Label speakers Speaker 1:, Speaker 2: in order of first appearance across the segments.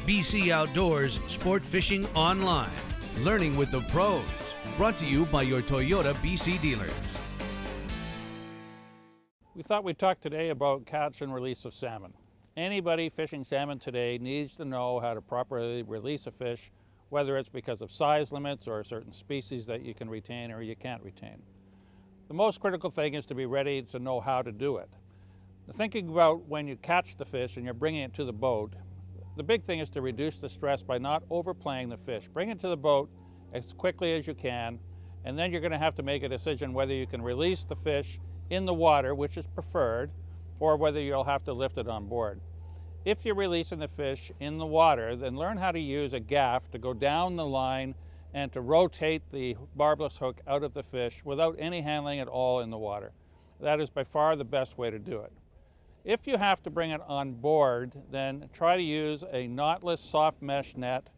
Speaker 1: BC Outdoors Sport Fishing Online. Learning with the pros. Brought to you by your Toyota BC dealers.
Speaker 2: We thought we'd talk today about catch and release of salmon. Anybody fishing salmon today needs to know how to properly release a fish, whether it's because of size limits or certain species that you can retain or you can't retain. The most critical thing is to be ready to know how to do it. Thinking about when you catch the fish and you're bringing it to the boat, the big thing is to reduce the stress by not overplaying the fish. Bring it to the boat as quickly as you can, and then you're going to have to make a decision whether you can release the fish in the water, which is preferred, or whether you'll have to lift it on board. If you're releasing the fish in the water, then learn how to use a gaff to go down the line and to rotate the barbless hook out of the fish without any handling at all in the water. That is by far the best way to do it. If you have to bring it on board, then try to use a knotless soft mesh net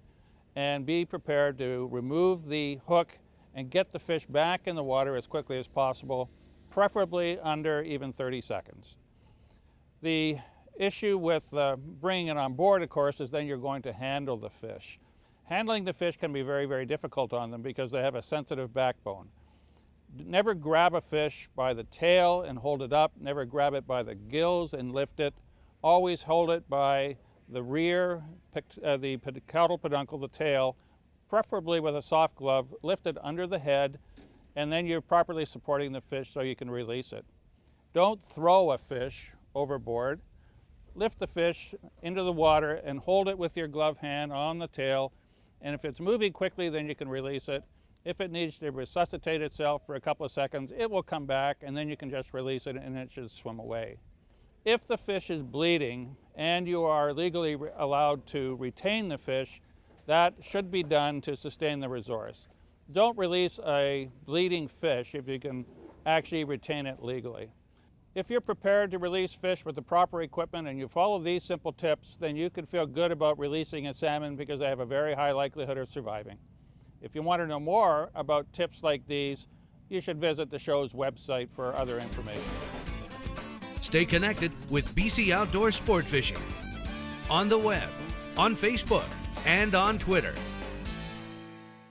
Speaker 2: and be prepared to remove the hook and get the fish back in the water as quickly as possible, preferably under even 30 seconds. The issue with bringing it on board, of course, is then you're going to handle the fish. Handling the fish can be very, very difficult on them because they have a sensitive backbone. Never grab a fish by the tail and hold it up. Never grab it by the gills and lift it. Always hold it by the rear, the caudal peduncle, the tail, preferably with a soft glove. Lift it under the head, and then you're properly supporting the fish so you can release it. Don't throw a fish overboard. Lift the fish into the water and hold it with your glove hand on the tail, and if it's moving quickly, then you can release it. If it needs to resuscitate itself for a couple of seconds, it will come back, and then you can just release it and it should swim away. If the fish is bleeding and you are legally allowed to retain the fish, that should be done to sustain the resource. Don't release a bleeding fish if you can actually retain it legally. If you're prepared to release fish with the proper equipment and you follow these simple tips, then you can feel good about releasing a salmon because they have a very high likelihood of surviving. If you want to know more about tips like these, you should visit the show's website for other information.
Speaker 1: Stay connected with BC Outdoor Sport Fishing on the web, on Facebook, and on Twitter.